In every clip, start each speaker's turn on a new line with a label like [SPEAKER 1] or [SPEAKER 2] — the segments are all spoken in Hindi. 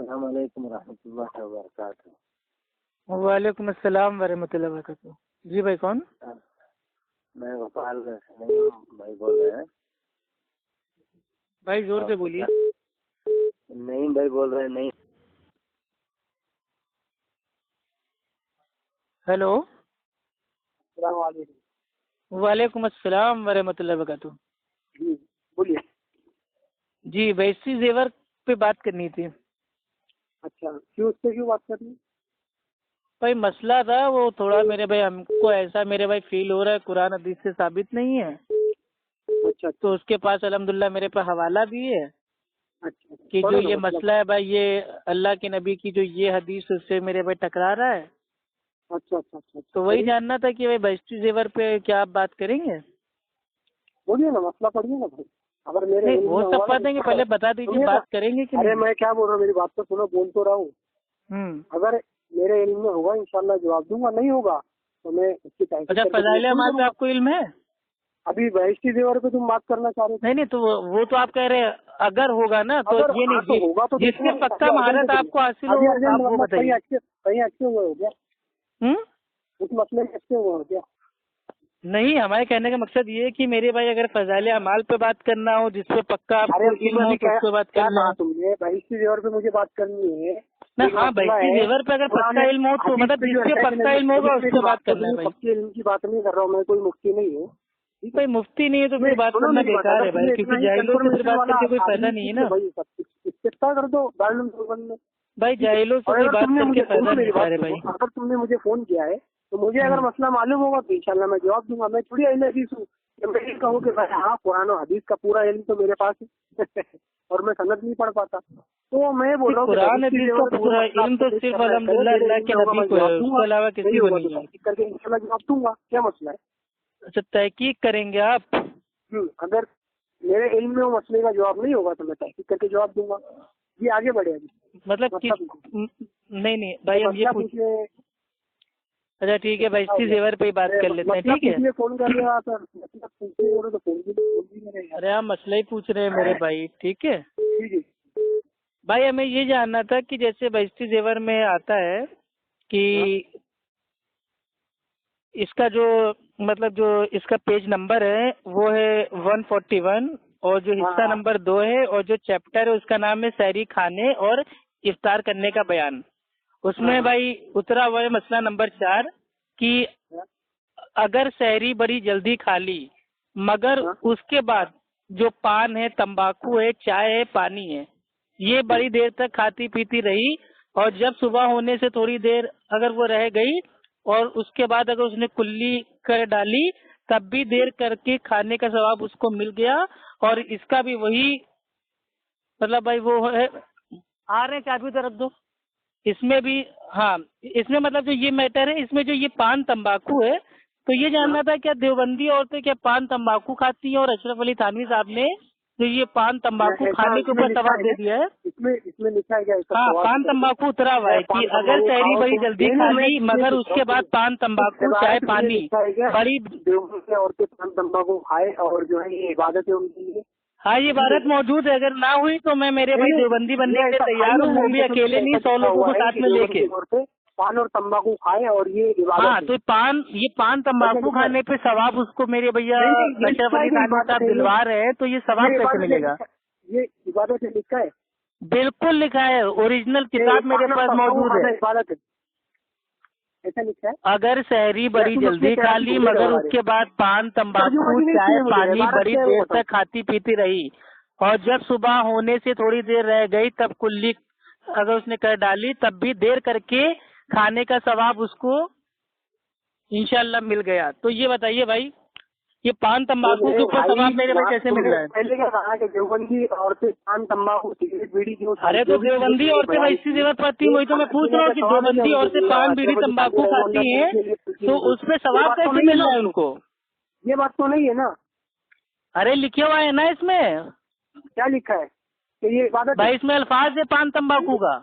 [SPEAKER 1] अस्सलाम वालेकुम रहमतुल्लाहि व बरकातहू।
[SPEAKER 2] वालेकुम अस्सलाम वरहमतुल्लाहि वबरकातुहू। जी भाई कौन?
[SPEAKER 1] मैं भोपाल से नहीं भाई बोल रहे हैं।
[SPEAKER 2] भाई जोर से बोलिए।
[SPEAKER 1] नहीं भाई बोल रहे हैं। नहीं,
[SPEAKER 2] हेलो।
[SPEAKER 1] अस्सलाम वालेकुम।
[SPEAKER 2] वालेकुम अस्सलाम वरहमतुल्लाहि वबरकातुहू।
[SPEAKER 1] जी बोलिए।
[SPEAKER 2] जी वैसी जेवर पे बात करनी थी।
[SPEAKER 1] अच्छा, क्यों, उससे क्यों बात करनी?
[SPEAKER 2] भाई मसला था वो थोड़ा मेरे भाई, हमको ऐसा मेरे भाई फील हो रहा है, कुरान हदीस से साबित नहीं है।
[SPEAKER 1] अच्छा
[SPEAKER 2] तो उसके पास अल्हम्दुलिल्लाह मेरे पे हवाला भी है
[SPEAKER 1] अच्छा
[SPEAKER 2] कि जो ये मसला है भाई, ये अल्लाह के नबी की जो ये हदीस उससे मेरे भाई टकरा रहा है।
[SPEAKER 1] अच्छा अच्छा अच्छा।
[SPEAKER 2] तो वही जानना था कि भाई बहश्ती जेवर पे क्या आप बात करेंगे?
[SPEAKER 1] बोलिए ना, मसला पढ़िए ना भाई। अगर मेरे
[SPEAKER 2] नहीं
[SPEAKER 1] इल्म
[SPEAKER 2] वो
[SPEAKER 1] में
[SPEAKER 2] सब
[SPEAKER 1] होगा
[SPEAKER 2] बात देंगे, पहले बता दीजिए बात करेंगे कि
[SPEAKER 1] अरे
[SPEAKER 2] नहीं।
[SPEAKER 1] मैं क्या बोल रहा हूँ, मेरी बात तो सुनो, बोल तो रहा हूँ। अगर मेरे इल्म में होगा इंशाल्लाह जवाब दूंगा, नहीं होगा तो मैं उसकी तहकीक
[SPEAKER 2] अच्छा,
[SPEAKER 1] करके
[SPEAKER 2] फजाइल अमाल पे आपको इल्म है?
[SPEAKER 1] अभी बहश्ती जेवर पे तुम बात करना चाह रहे थे।
[SPEAKER 2] नहीं तो वो तो आप कह रहे हैं अगर होगा ना, तो
[SPEAKER 1] अगर
[SPEAKER 2] ये
[SPEAKER 1] हाँ तो
[SPEAKER 2] नहीं
[SPEAKER 1] होगा तो
[SPEAKER 2] जिससे पक्का महारत आपको हासिल हो आप वो बताइए।
[SPEAKER 1] कहीं अच्छे हुए हो क्या? उस मसले में अच्छे हुए हो क्या?
[SPEAKER 2] नहीं, हमारे कहने का मकसद ये है कि मेरे भाई अगर फजाइल अमाल पे बात करना हो जिसपे पक्का आपको इल्म हो तो उस पे बात करना है।
[SPEAKER 1] तुमने बहश्ती जेवर पे मुझे बात करनी है
[SPEAKER 2] ना हाँ, बहश्ती जेवर पे अगर पक्का इल्म हो तो मतलब जिसपे पक्का इल्म होगा उस पे बात करना है भाई।
[SPEAKER 1] पक्के इल्म की बात नहीं कर रहा हूँ मैं, कोई मुफ्ती नहीं हूँ।
[SPEAKER 2] भाई मुफ्ती नहीं है तो फिर बात करना बेकार है भाई, क्योंकि जाहिलों से फिर बात करके कोई फायदा नहीं है ना
[SPEAKER 1] इस्तिफ्ता कर दो दारुल देवबंद में।
[SPEAKER 2] भाई, जाहिलों से कोई बात करके फायदा नहीं है भाई।
[SPEAKER 1] अगर तुमने मुझे फोन किया है तो मुझे अगर मसला मालूम होगा तो इंशाल्लाह मैं जवाब दूंगा। मैं थोड़ी अहले हदीस हूँ कि मैं ये कहूँ कि भाई हाँ कुरान और हदीस का पूरा इल्म तो मेरे पास है और मैं सनद नहीं पढ़ पाता। तो मैं बोल रहा हूँ
[SPEAKER 2] कुरान हदीस का पूरा इल्म तो सिर्फ अल्हम्दुलिल्लाह अल्लाह के नबी को है, उसके अलावा किसी को नहीं है।
[SPEAKER 1] करके इंशाल्लाह जवाब दूंगा। क्या मसला है?
[SPEAKER 2] अच्छा, तहकीक करेंगे आप?
[SPEAKER 1] अगर मेरे इल्म में वो मसले का जवाब नहीं होगा तो मैं तहकीक करके जवाब दूंगा। ये आगे बढ़े अभी
[SPEAKER 2] मतलब कि नहीं भाई, हम ये पूछे। अच्छा ठीक है, बहश्ती जेवर पे ही बात कर लेते हैं, ठीक है।
[SPEAKER 1] फोन कर लिया सर, मतलब पूछे तो फोन भी
[SPEAKER 2] अरे आप मसला ही पूछ रहे हैं मेरे भाई, ठीक है।
[SPEAKER 1] जी
[SPEAKER 2] भाई हमें ये जानना था कि जैसे बहश्ती जेवर में आता है कि इसका जो मतलब जो इसका पेज नंबर है वो है 141 और जो हिस्सा नंबर 2 है और जो चैप्टर है उसका नाम है सहरी खाने और इफ्तार करने का बयान। उसमें भाई उतरा हुआ है मसला नंबर 4 कि अगर सहरी बड़ी जल्दी खा ली मगर उसके बाद जो पान है, तंबाकू है, चाय है, पानी है, ये बड़ी देर तक खाती पीती रही और जब सुबह होने से थोड़ी देर अगर वो रह गई और उसके बाद अगर उसने कुल्ली कर डाली तब भी देर करके खाने का सवाब उसको मिल गया। और इसका भी वही मतलब भाई वो है, आ रहे चाबी तो रख दो। इसमें भी हाँ, इसमें मतलब जो ये मैटर है, इसमें जो ये पान तंबाकू है, तो ये जानना था क्या देवबंदी औरतें क्या पान तंबाकू खाती हैं और अशरफ अली थानवी साहब ने जो ये पान तंबाकू खाने के ऊपर सवाब दे दिया है।
[SPEAKER 1] इसमें लिखा है क्या?
[SPEAKER 2] हाँ, पान तंबाकू उतरा हुआ है कि अगर सहरी बड़ी जल्दी खा ली मगर उसके बाद पान तंबाकू चाय पानी बड़ी
[SPEAKER 1] देवबंदी औरतें पान तंबाकू खाए और जो है ये इबादत है उनके लिए।
[SPEAKER 2] हाँ, ये इबादत मौजूद है, अगर ना हुई तो मैं मेरे भाई देवबंदी बनने के लिए तैयार हूँ, वो भी अकेले नहीं 100 लोगों को साथ में लेके।
[SPEAKER 1] पान और तंबाकू खाए और ये इबादत।
[SPEAKER 2] हाँ, तो ये पान तंबाकू खाने पे सवाब उसको मेरे भैया अशरफ अली थानवी साहब दिलवा रहे हैं, तो ये सवाब कैसे मिलेगा?
[SPEAKER 1] ये इबादत है, लिखा है,
[SPEAKER 2] बिल्कुल लिखा है, ओरिजिनल किताब मेरे पास मौजूद है।
[SPEAKER 1] इबादत ऐसा लिखा है।
[SPEAKER 2] अगर सहरी बड़ी जल्दी खा ली मगर उसके बाद पान तंबाकू चाय पानी बड़ी देर तक खाती पीती रही और जब सुबह होने से थोड़ी देर रह गई तब कुल्ली अगर उसने कर डाली तब भी देर करके खाने का सवाब उसको इंशाल्लाह मिल गया। तो ये बताइए भाई, ये पान तंबाकू के ऊपर सवाब मेरे भाई कैसे मिल रहा है?
[SPEAKER 1] पहले क्या कहा कि देवबंदी औरतें पान तंबाकू सिगरेट बीड़ी क्यों?
[SPEAKER 2] अरे तो देवबंदी औरतें भाई इसी जगह पाती हैं, वही तो मैं पूछ रहा हूँ कि देवबंदी औरतें पान बीड़ी तंबाकू खाती हैं तो उसमें सवाब कैसे मिल रहा है उनको?
[SPEAKER 1] ये बात तो नहीं है ना।
[SPEAKER 2] अरे लिखे हुआ है ना इसमें।
[SPEAKER 1] क्या लिखा है कि ये इबादत
[SPEAKER 2] भाई? इसमें अल्फाज है पान तंबाकू का।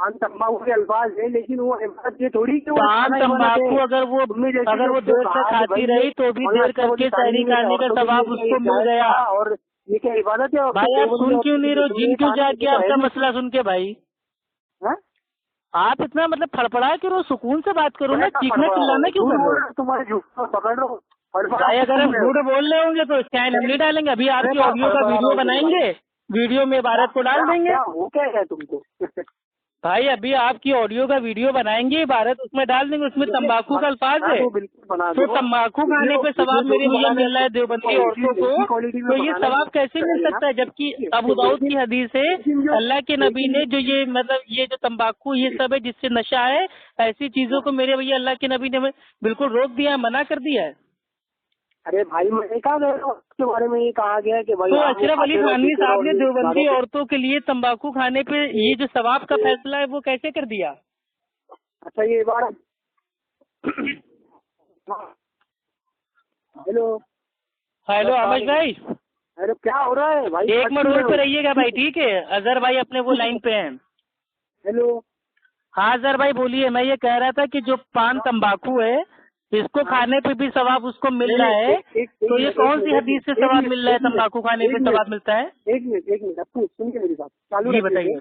[SPEAKER 1] पान तंबाकू के अल्फाज है लेकिन वो इबादत ये थोड़ी कि
[SPEAKER 2] पान तंबाकू अगर वो देर तक खाती रही तो भी देर करके सहरी खाने का सवाब उसको मिल गया।
[SPEAKER 1] और ये क्या इबादत है?
[SPEAKER 2] भाई आप सुन क्यों नहीं रहे हो? जिन क्यों जाग गया आपका मसला सुन के भाई? आप इतना मतलब फड़फड़ा के रो, सुकून से बात करो ना, चीखना चिल्लाना क्यों कर रहे हो?
[SPEAKER 1] तुम्हारे झूठ पकड़ रहे हो।
[SPEAKER 2] भाई अगर हम झूठ बोल रहे होंगे तो स्कैन हम नहीं डालेंगे, अभी आपकी ऑडियो का वीडियो बनाएंगे, वीडियो में इबारत को डाल देंगे।
[SPEAKER 1] वो क्या है तुमको?
[SPEAKER 2] भाई अभी आपकी ऑडियो का वीडियो बनाएंगे, इबारत उसमें डाल देंगे, उसमें तंबाकू का अल्फाज है, तो तंबाकू खाने पे सवाब मेरे भैया मिल रहा है देवबंदी औरतों को, तो ये सवाब कैसे मिल सकता है? जबकि अबू दाऊद की हदीस है, अल्लाह के नबी ने जो ये मतलब ये जो तंबाकू ये सब है जिससे नशा है, ऐसी चीजों को मेरे भैया अल्लाह के नबी ने बिल्कुल रोक दिया है, मना कर दिया है।
[SPEAKER 1] अरे भाई मैंने कहा गया उसके बारे में ये कहा गया है कि भाई
[SPEAKER 2] तो अशरफ अली थानवी साहब ने देवबंदी औरतों के लिए तंबाकू खाने पे ये जो सवाब का फैसला है वो कैसे कर दिया?
[SPEAKER 1] अच्छा ये बात हेलो
[SPEAKER 2] हेलो अमज भाई,
[SPEAKER 1] अरे क्या हो रहा है भाई?
[SPEAKER 2] एक मिनट होल्ड पे रहिएगा भाई, ठीक है? अजहर भाई अपने वो लाइन पे हैं।
[SPEAKER 1] हेलो
[SPEAKER 2] हाँ अजहर भाई बोलिए। मैं ये कह रहा था कि जो पान तंबाकू है इसको खाने पे भी सवाब उसको मिल रहा है, तो ये कौन सी हदीस से सवाब मिल रहा है? तंबाकू खाने पे सवाब मिलता है?
[SPEAKER 1] एक मिनट आपको सुन के मेरी बात चालू
[SPEAKER 2] जी बताइए।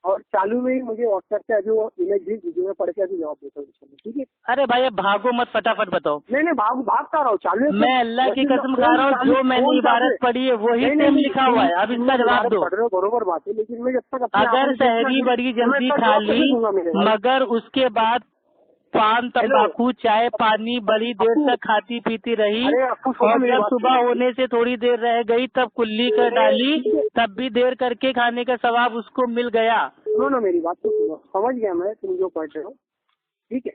[SPEAKER 1] और चालू में ही मुझे व्हाट्सएप पे अभी वो इमेज भेज दीजिए, मैं पढ़ के अभी जवाब देता हूँ, ठीक है?
[SPEAKER 2] अरे भाई अब भागो मत, फटाफट बताओ।
[SPEAKER 1] नहीं भागता रहा हूँ चालू।
[SPEAKER 2] मैं अल्लाह की कसम खा रहा हूँ, जो मैंने इबारत पढ़ी है वही सेम लिखा हुआ है, अब इसका जवाब दो।
[SPEAKER 1] पढ़ रहे हो बरोबर बात है, लेकिन मैं जब तक
[SPEAKER 2] अगर सहरी बड़ी जल्दी खा ली मगर उसके बाद पान तंबाकू चाय पानी बड़ी देर तक खाती पीती रही और जब सुबह होने से थोड़ी देर रह गई तब कुल्ली कर डाली, तब भी देर करके खाने का सवाब उसको मिल गया।
[SPEAKER 1] सुनो ना मेरी बात तो सुनो, समझ गया मैं तुम जो पढ़ रहे हो, ठीक है?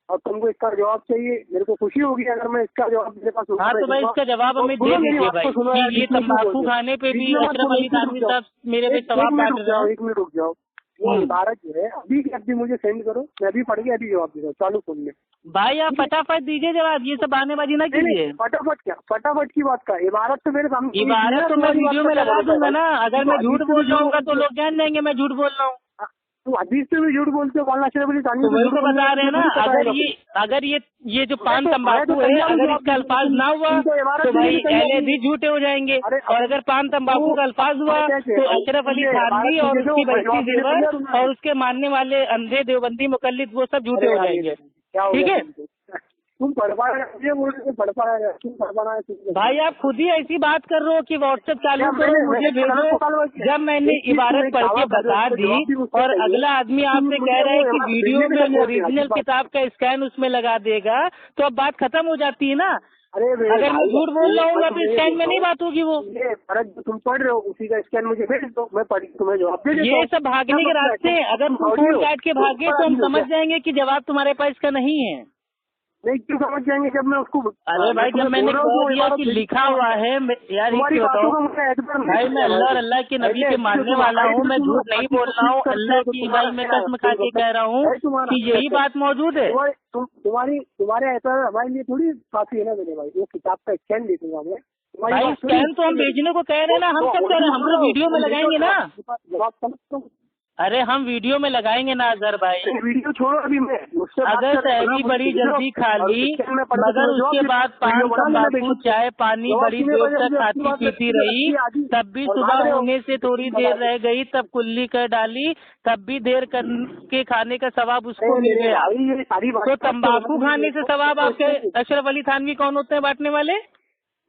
[SPEAKER 1] और तुमको इसका जवाब चाहिए, मेरे को खुशी होगी अगर मैं इसका जवाब मेरे पास।
[SPEAKER 2] हाँ तो भाई इसका जवाब हमें दे दीजिए भाई, ये तंबाकू खाने पे भी अशरफ अली थानवी साहब मेरे पे सवाब बांट रहे हो।
[SPEAKER 1] 1 मिनट रुक जाओ, वो इबारत जो है अभी मुझे सेंड करो, मैं अभी पढ़ के अभी जवाब दे रहा हूँ, चालू फोन में।
[SPEAKER 2] भाई आप फटाफट दीजिए जवाब, ये सब बहानेबाजी ना कीजिए।
[SPEAKER 1] फटाफट की बात का, इबारत तो मेरे सामने,
[SPEAKER 2] इबारत तो मैं वीडियो में लगा दूंगा ना। अगर मैं झूठ बोल जाऊंगा तो लोग जान जाएंगे मैं झूठ बोल रहा हूँ।
[SPEAKER 1] तो हदीस पे भी झूठ बोलते हो, मौलाना अशरफ अली थानवी
[SPEAKER 2] तो वही तो बता रहे हैं ना। अगर ये जो पान तंबाकू है अगर इसका अल्फाज ना हुआ तो भाई अहले हदीस झूठे हो जाएंगे, और अगर पान तंबाकू का अल्फाज हुआ तो अशरफ अली थानवी और उसकी बहती जेवर और उसके मानने वाले अंधे देवबंदी मुकल्लिद वो सब झूठे हो जाएंगे, ठीक है?
[SPEAKER 1] तुम पढ़ पा रहे हो
[SPEAKER 2] भाई आप खुद ही ऐसी बात कर रहे हो कि व्हाट्सएप चालू करो मुझे भेजो। जब मैंने इबारत पढ़ के बता दी और अगला आदमी आपसे कह रहा है कि वीडियो में ओरिजिनल किताब का स्कैन उसमें लगा देगा, तो अब बात खत्म हो जाती है ना। अगर मैं झूठ बोल रहा हूँ तो स्कैन में नहीं बात होगी। वो
[SPEAKER 1] तुम पढ़ रहे हो उसी का स्कैन मुझे भेज दो, मैं पढ़ तुम्हें जवाब दे देता हूं।
[SPEAKER 2] ये सब भागने के रास्ते हैं, अगर तुम फोन काट के भागे तो हम समझ जाएंगे कि जवाब तुम्हारे पास इसका नहीं है।
[SPEAKER 1] नहीं क्यों समझ जाएंगे जब मैं उसको,
[SPEAKER 2] अरे भाई जब मैंने कह दिया कि लिखा हुआ है यार, ये बताओ भाई मैं अल्लाह और अल्लाह के नबी के मानने वाला हूँ, मैं झूठ नहीं बोल रहा हूँ। अल्लाह की भाई मैं कसम खा के कह रहा हूँ कि यही बात मौजूद है।
[SPEAKER 1] तुम्हारे ऐसा हमारे लिए थोड़ी काफी है ना मेरे भाई, वो किताब का स्कैन दे दूंगा मैं
[SPEAKER 2] भाई। स्कैन तो हम भेजने को कह रहे हैं ना, हम सब कह रहे हैं, हम लोग वीडियो में लगाएंगे ना।
[SPEAKER 1] जवाब समझता हूँ।
[SPEAKER 2] अरे हम वीडियो में लगाएंगे ना अजहर भाई।
[SPEAKER 1] वीडियो छोड़ो अभी, मैं
[SPEAKER 2] अगर सहरी बड़ी जल्दी खा ली मगर उसके बाद पान तंबाकू चाय पानी बड़ी देर तक खाती पीती रही, तब भी सुबह होने से थोड़ी देर रह गई तब कुल्ली कर डाली, तब भी देर करके खाने का सवाब उसको मिल गया। तो तंबाकू खाने से सवाब आपके अशरफ अली थानवी कौन होते हैं बांटने वाले?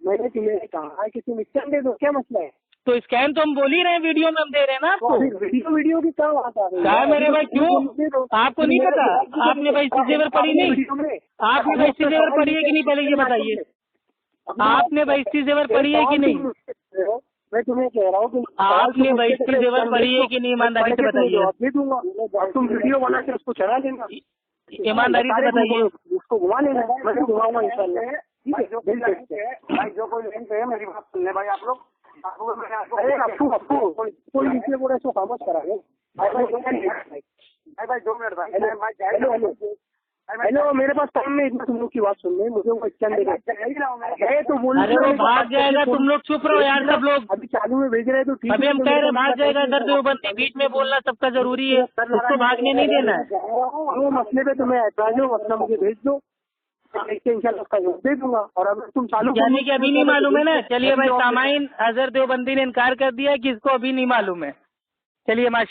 [SPEAKER 1] मैंने तुम्हें कहा कि तुम स्कैन दे दो, क्या मसला है?
[SPEAKER 2] तो स्कैन तो हम बोल ही रहे हैं, वीडियो में हम दे रहे हैं ना आपको।
[SPEAKER 1] वीडियो की क्या बात आ रही है?
[SPEAKER 2] क्या मेरे भाई क्यों आपको नहीं पता? आपने भाई इसकी जेवर पढ़ी नहीं? आपने भाई इसकी जेवर पढ़ी है कि नहीं, पहले ये बताइए। आपने भाई इसकी जेवर पढ़ी है कि नहीं?
[SPEAKER 1] मैं तुम्हें कह रहा हूँ कि
[SPEAKER 2] आपने भाई इसकी जेवर पढ़ी है कि नहीं, ईमानदारी से बताइए।
[SPEAKER 1] दे दूंगा, तुम वीडियो बना के उसको चला देना,
[SPEAKER 2] ईमानदारी से बताइए।
[SPEAKER 1] उसको घुमा लेना, मैं घुमाऊंगा इंशाल्लाह। भाई जो कोई लिंक है मेरी बात सुनने भाई आप लोग, अरे आपको कोई नीचे बोले इसको खामोश करा दे भाई 2 मिनट भाई। हेलो मेरे पास टाइम में इतना तुम लोग की बात सुनने, मुझे वो स्कैन देगा तो बोल।
[SPEAKER 2] अरे वो भाग जाएगा, तुम लोग चुप रहो यार सब लोग।
[SPEAKER 1] अभी चालू में भेज रहे तो ठीक है,
[SPEAKER 2] अभी हम कह रहे भाग जाएगा। इधर देवबंदी बीच में बोलना सबका जरूरी है, उसको भागने नहीं देना है।
[SPEAKER 1] वो मसले पे तुम्हें ऐतराज हो, मसला मुझे भेज दो, इंशाल्लाह उसका जवाब दे दूंगा। और अगर तुम चालू
[SPEAKER 2] यानी कि अभी नहीं मालूम है ना। चलिए भाई सामाइन, अजहर देवबंदी ने इनकार कर दिया कि इसको अभी नहीं मालूम है। चलिए माशा